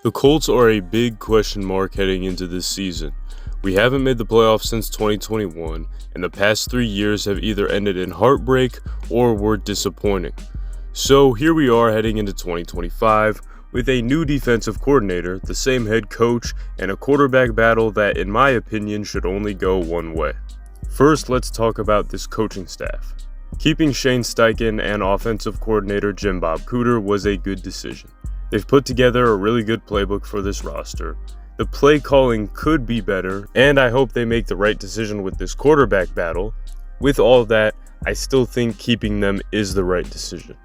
The Colts are a big question mark heading into this season. We haven't made the playoffs since 2021, and the past 3 years have either ended in heartbreak or were disappointing. So here we are heading into 2025 with a new defensive coordinator, the same head coach, and a quarterback battle that, in my opinion, should only go one way. First, let's talk about this coaching staff. Keeping Shane Steichen and offensive coordinator Jim Bob Cooter was a good decision. They've put together a really good playbook for this roster. The play calling could be better, and I hope they make the right decision with this quarterback battle. With all that, I still think keeping them is the right decision.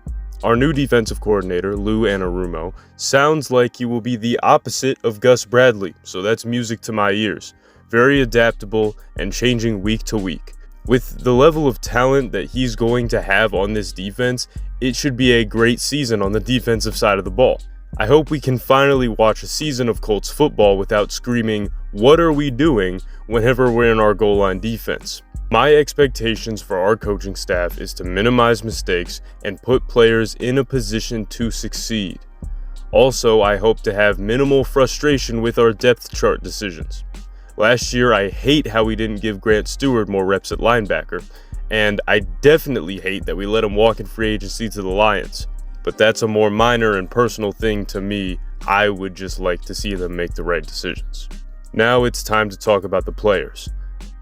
Our new defensive coordinator, Lou Anarumo, sounds like he will be the opposite of Gus Bradley, so that's music to my ears. Very adaptable and changing week to week. With the level of talent that he's going to have on this defense, it should be a great season on the defensive side of the ball. I hope we can finally watch a season of Colts football without screaming, "What are we doing?" whenever we're in our goal line defense. My expectations for our coaching staff is to minimize mistakes and put players in a position to succeed. Also, I hope to have minimal frustration with our depth chart decisions. Last year, I hate how we didn't give Grant Stewart more reps at linebacker, and I definitely hate that we let him walk in free agency to the Lions. But that's a more minor and personal thing to me. I would just like to see them make the right decisions. Now it's time to talk about the players.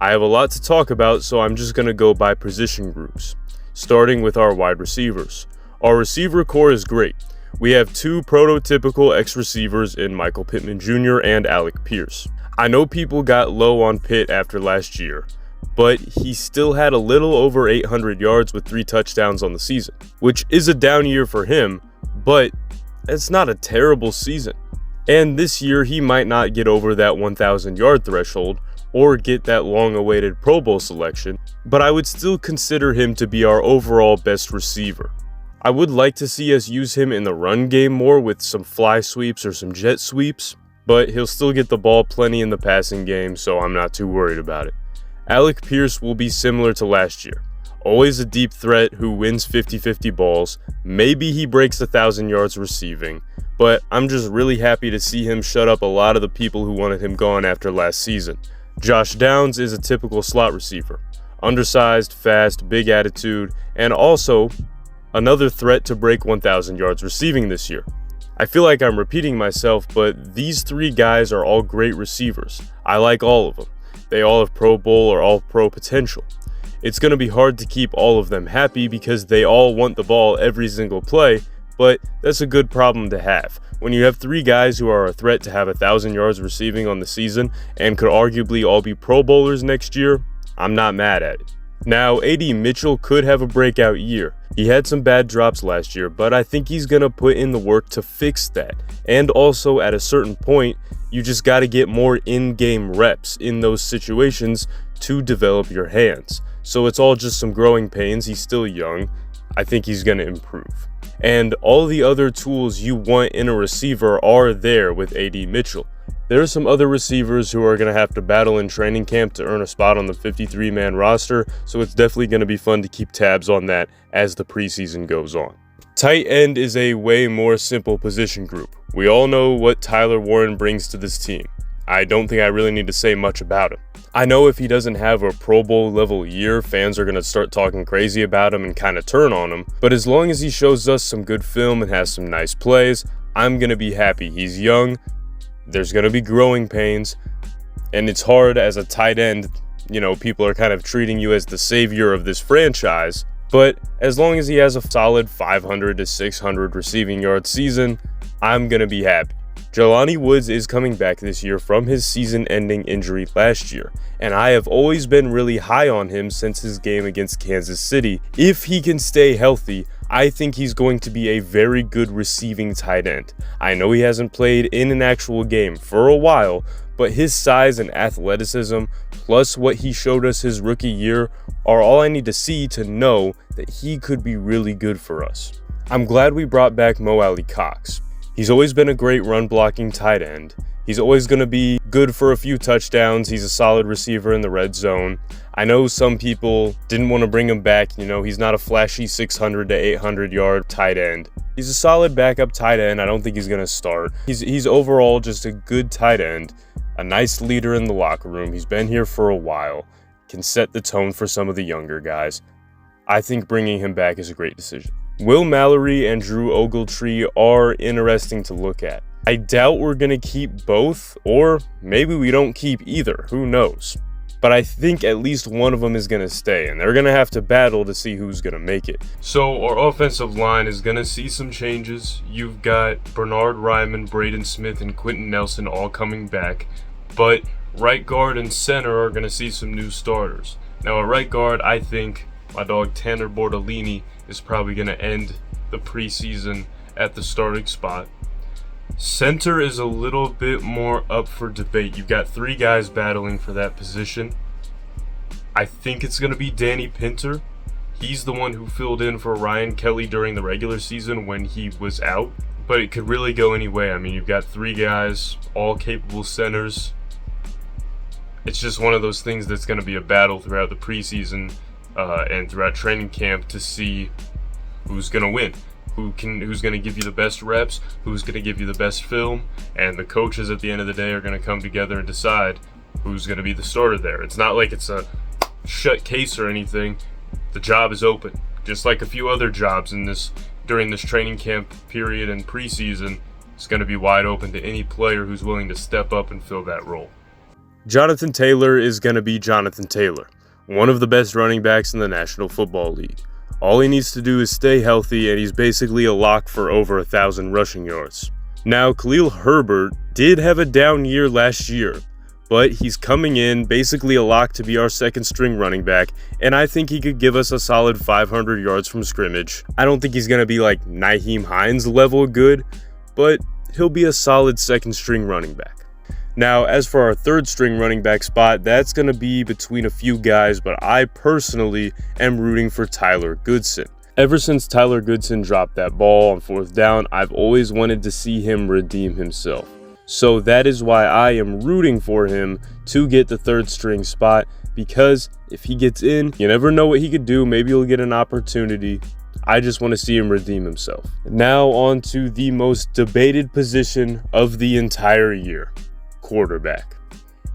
I have a lot to talk about, so I'm just going to go by position groups, starting with our wide receivers. Our receiver core is great. We have two prototypical ex-receivers in Michael Pittman Jr. and Alec Pierce. I know people got low on Pitt after last year, but he still had a little over 800 yards with 3 touchdowns on the season, which is a down year for him, but it's not a terrible season. And this year, he might not get over that 1,000 yard threshold or get that long-awaited Pro Bowl selection, but I would still consider him to be our overall best receiver. I would like to see us use him in the run game more with some fly sweeps or some jet sweeps, but he'll still get the ball plenty in the passing game, so I'm not too worried about it. Alec Pierce will be similar to last year. Always a deep threat who wins 50-50 balls. Maybe he breaks 1,000 yards receiving, but I'm just really happy to see him shut up a lot of the people who wanted him gone after last season. Josh Downs is a typical slot receiver. Undersized, fast, big attitude, and also another threat to break 1,000 yards receiving this year. I feel like I'm repeating myself, but these 3 guys are all great receivers. I like all of them. They all have Pro Bowl or All-Pro potential. It's going to be hard to keep all of them happy because they all want the ball every single play, but that's a good problem to have. When you have 3 guys who are a threat to have 1,000 yards receiving on the season and could arguably all be Pro Bowlers next year, I'm not mad at it. Now, A.D. Mitchell could have a breakout year. He had some bad drops last year, but I think he's going to put in the work to fix that. And also, at a certain point, you just got to get more in-game reps in those situations to develop your hands. So it's all just some growing pains. He's still young. I think he's going to improve. And all the other tools you want in a receiver are there with A.D. Mitchell. There are some other receivers who are going to have to battle in training camp to earn a spot on the 53-man roster, so it's definitely going to be fun to keep tabs on that as the preseason goes on. Tight end is a way more simple position group. We all know what Tyler Warren brings to this team. I don't think I really need to say much about him. I know if he doesn't have a Pro Bowl level year, fans are going to start talking crazy about him and kind of turn on him, but as long as he shows us some good film and has some nice plays, I'm going to be happy. He's young. There's going to be growing pains, and it's hard as a tight end. You know, people are kind of treating you as the savior of this franchise, but as long as he has a solid 500 to 600 receiving yard season, I'm going to be happy. Jelani Woods is coming back this year from his season-ending injury last year, and I have always been really high on him since his game against Kansas City. If he can stay healthy, I think he's going to be a very good receiving tight end. I know he hasn't played in an actual game for a while, but his size and athleticism, plus what he showed us his rookie year, are all I need to see to know that he could be really good for us. I'm glad we brought back Mo Alley Cox. He's always been a great run-blocking tight end. He's always going to be good for a few touchdowns. He's a solid receiver in the red zone. I know some people didn't want to bring him back. He's not a flashy 600 to 800 yard tight end. He's a solid backup tight end. I don't think he's going to start. He's overall just a good tight end, a nice leader in the locker room. He's been here for a while, can set the tone for some of the younger guys. I think bringing him back is a great decision. Will Mallory and Drew Ogletree are interesting to look at. I doubt we're going to keep both, or maybe we don't keep either. Who knows? But I think at least one of them is going to stay, and they're going to have to battle to see who's going to make it. So our offensive line is going to see some changes. You've got Bernard Ryman, Braden Smith, and Quentin Nelson all coming back. But right guard and center are going to see some new starters. Now at right guard, I think my dog Tanner Bortolini is probably going to end the preseason at the starting spot. Center is a little bit more up for debate. You've got three guys battling for that position. I think it's going to be Danny Pinter. He's the one who filled in for Ryan Kelly during the regular season when he was out. But it could really go any way. I mean, you've got three guys, all capable centers. It's just one of those things that's going to be a battle throughout the preseason and throughout training camp to see who's going to win. Who's going to give you the best reps, who's going to give you the best film, and the coaches at the end of the day are going to come together and decide who's going to be the starter there. It's not like it's a shut case or anything. The job is open, just like a few other jobs during this training camp period and preseason. It's going to be wide open to any player who's willing to step up and fill that role. Jonathan Taylor is going to be Jonathan Taylor, one of the best running backs in the National Football League. All he needs to do is stay healthy, and he's basically a lock for over 1,000 rushing yards. Now, Khalil Herbert did have a down year last year, but he's coming in basically a lock to be our second string running back, and I think he could give us a solid 500 yards from scrimmage. I don't think he's going to be like Nyheim Hines level good, but he'll be a solid second string running back. Now, as for our third string running back spot, that's going to be between a few guys, but I personally am rooting for Tyler Goodson. Ever since Tyler Goodson dropped that ball on fourth down, I've always wanted to see him redeem himself. So that is why I am rooting for him to get the third string spot, because if he gets in, you never know what he could do. Maybe he'll get an opportunity. I just want to see him redeem himself. Now on to the most debated position of the entire year. Quarterback.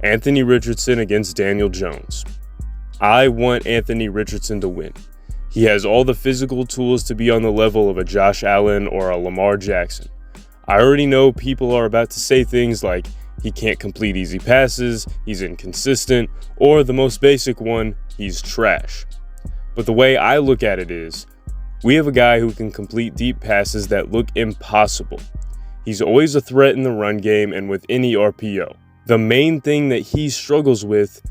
Anthony Richardson against Daniel Jones. I want Anthony Richardson to win. He has all the physical tools to be on the level of a Josh Allen or a Lamar Jackson. I already know people are about to say things like he can't complete easy passes, he's inconsistent, or the most basic one, he's trash. But the way I look at it is, we have a guy who can complete deep passes that look impossible. He's always a threat in the run game and with any RPO. The main thing that he struggles with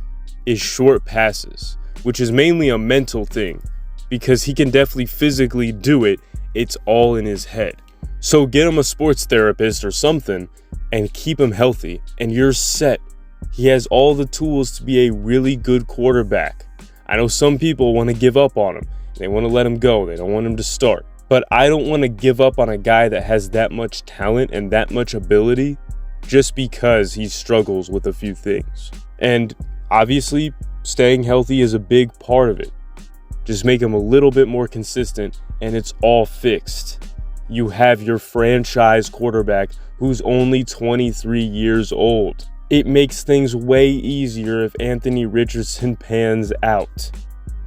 is short passes, which is mainly a mental thing because he can definitely physically do it. It's all in his head. So get him a sports therapist or something and keep him healthy and you're set. He has all the tools to be a really good quarterback. I know some people want to give up on him. They want to let him go. They don't want him to start. But I don't want to give up on a guy that has that much talent and that much ability just because he struggles with a few things. And obviously, staying healthy is a big part of it. Just make him a little bit more consistent and it's all fixed. You have your franchise quarterback who's only 23 years old. It makes things way easier if Anthony Richardson pans out.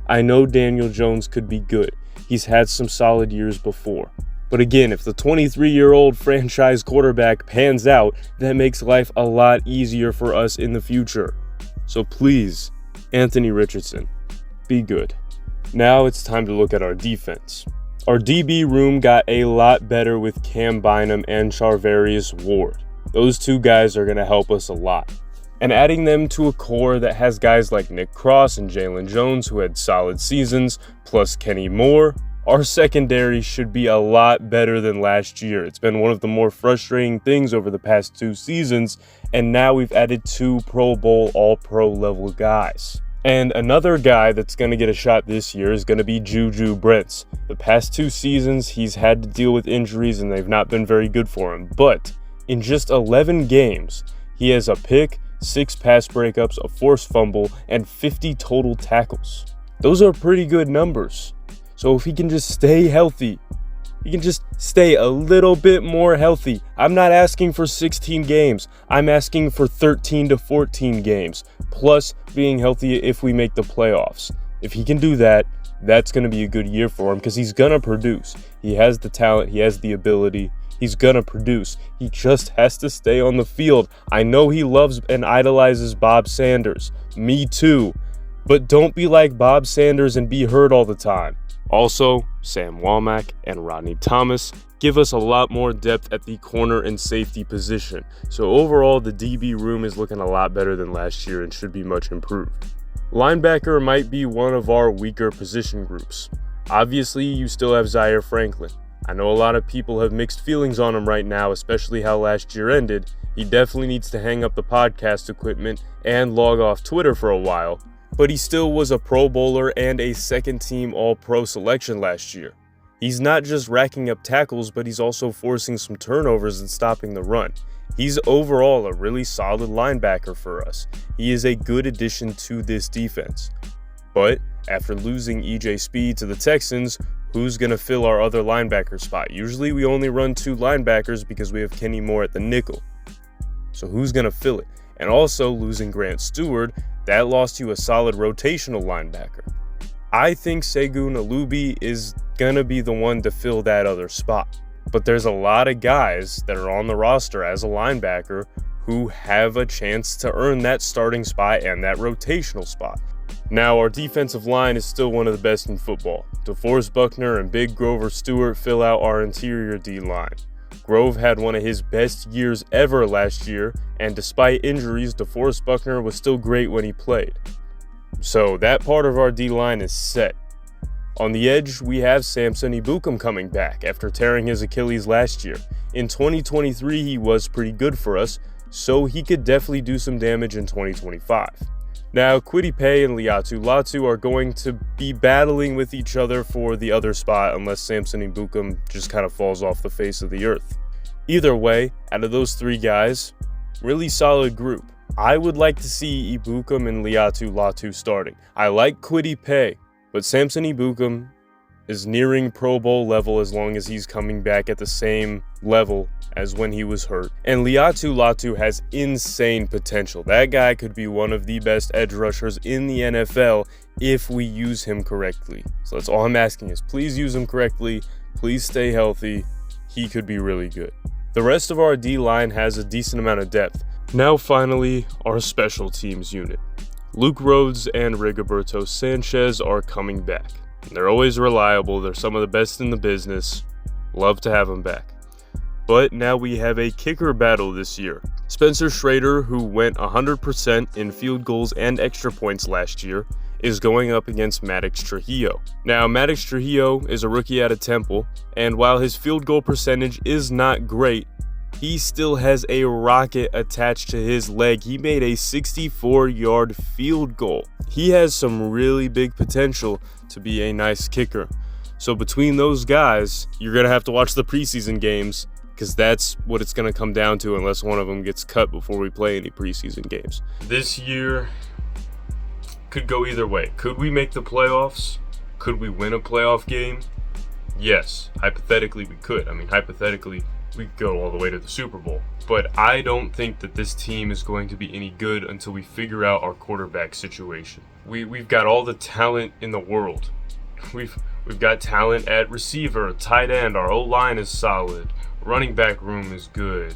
I know Daniel Jones could be good. He's had some solid years before. But again, if the 23-year-old franchise quarterback pans out, that makes life a lot easier for us in the future. So please, Anthony Richardson, be good. Now it's time to look at our defense. Our DB room got a lot better with Cam Bynum and Charvarius Ward. Those two guys are going to help us a lot. And adding them to a core that has guys like Nick Cross and Jalen Jones who had solid seasons, plus Kenny Moore, our secondary should be a lot better than last year. It's been one of the more frustrating things over the past 2 seasons, and now we've added 2 Pro Bowl All-Pro level guys. And another guy that's going to get a shot this year is going to be Juju Brents. The past 2 seasons, he's had to deal with injuries and they've not been very good for him. But in just 11 games, he has a pick, 6 pass breakups, a forced fumble, and 50 total tackles. Those are pretty good numbers. So if he can just stay healthy, he can just stay a little bit more healthy. I'm not asking for 16 games. I'm asking for 13 to 14 games, plus being healthy if we make the playoffs. If he can do that, that's going to be a good year for him because he's going to produce. He has the talent. He has the ability. He's going to produce. He just has to stay on the field. I know he loves and idolizes Bob Sanders. Me too. But don't be like Bob Sanders and be hurt all the time. Also, Sam Womack and Rodney Thomas give us a lot more depth at the corner and safety position. So overall, the DB room is looking a lot better than last year and should be much improved. Linebacker might be one of our weaker position groups. Obviously, you still have Zaire Franklin. I know a lot of people have mixed feelings on him right now, especially how last year ended. He definitely needs to hang up the podcast equipment and log off Twitter for a while. But he still was a Pro Bowler and a second-team All-Pro selection last year. He's not just racking up tackles, but he's also forcing some turnovers and stopping the run. He's overall a really solid linebacker for us. He is a good addition to this defense. But after losing EJ Speed to the Texans, who's going to fill our other linebacker spot? Usually we only run 2 linebackers because we have Kenny Moore at the nickel. So who's going to fill it? And also losing Grant Stewart, that lost you a solid rotational linebacker. I think Segun Alubi is going to be the one to fill that other spot. But there's a lot of guys that are on the roster as a linebacker who have a chance to earn that starting spot and that rotational spot. Now, our defensive line is still one of the best in football. DeForest Buckner and Big Grover Stewart fill out our interior D-line. Grove had one of his best years ever last year, and despite injuries, DeForest Buckner was still great when he played. So that part of our D-line is set. On the edge, we have Samson Ebukam coming back after tearing his Achilles last year. In 2023, he was pretty good for us, so he could definitely do some damage in 2025. Now, Kwity Paye and Liatu Latu are going to be battling with each other for the other spot unless Samson Ebukam just kind of falls off the face of the earth. Either way, out of those 3 guys, really solid group. I would like to see Ebukam and Liatu Latu starting. I like Kwity Paye, but Samson Ebukam is nearing Pro Bowl level as long as he's coming back at the same level as when he was hurt. And Liatu Latu has insane potential. That guy could be one of the best edge rushers in the NFL if we use him correctly. So that's all I'm asking is please use him correctly. Please stay healthy. He could be really good. The rest of our D-line has a decent amount of depth. Now finally, our special teams unit. Luke Rhodes and Rigoberto Sanchez are coming back. They're always reliable. They're some of the best in the business. Love to have them back. But now we have a kicker battle this year. Spencer Schrader, who went 100% in field goals and extra points last year, is going up against Maddox Trujillo. Now, Maddox Trujillo is a rookie out of Temple, and while his field goal percentage is not great, he still has a rocket attached to his leg. He made a 64-yard field goal. He has some really big potential to be a nice kicker. So between those guys, you're going to have to watch the preseason games because that's what it's going to come down to unless one of them gets cut before we play any preseason games. This year could go either way. Could we make the playoffs? Could we win a playoff game? Yes, hypothetically we could. I mean, hypothetically, we could go all the way to the Super Bowl. But I don't think that this team is going to be any good until we figure out our quarterback situation. We've got all the talent in the world. We've got talent at receiver, tight end, our O-line is solid, running back room is good.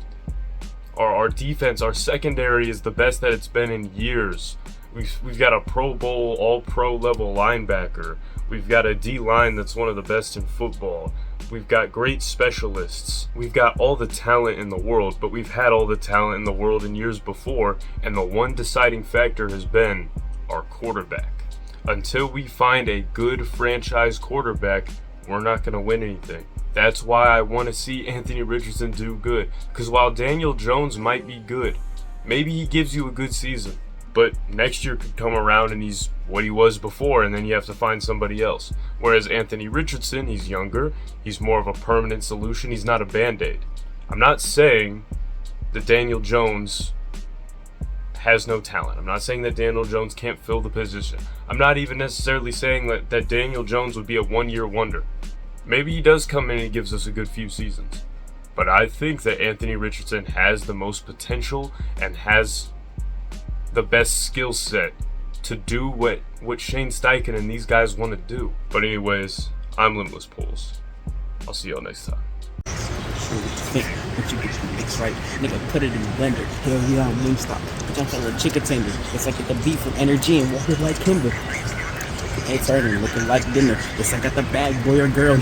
Our defense, our secondary is the best that it's been in years. We've got a Pro Bowl, all-pro level linebacker. We've got a D-line that's one of the best in football. We've got great specialists. We've got all the talent in the world, but we've had all the talent in the world in years before, and the one deciding factor has been our quarterback. Until we find a good franchise quarterback, we're not going to win anything. That's why I want to see Anthony Richardson do good, because while Daniel Jones might be good, maybe he gives you a good season. But next year could come around and he's what he was before, and then you have to find somebody else. Whereas Anthony Richardson, he's younger, he's more of a permanent solution, he's not a band-aid. I'm not saying that Daniel Jones has no talent. I'm not saying that Daniel Jones can't fill the position. I'm not even necessarily saying that Daniel Jones would be a one-year wonder. Maybe he does come in and gives us a good few seasons. But I think that Anthony Richardson has the most potential and has the best skill set to do what Shane Steichen and these guys want to do. But anyways, I'm Limitless Pools. I'll see y'all next time. But you get the mix right, nigga, put it in the blender. Hell yeah, I'm Wingstop. Bitch, I'm feeling chicken tender. It's like the beef with energy and water like Kimber. Ain't turning, looking like dinner. It's like I got the bag, boy or girl.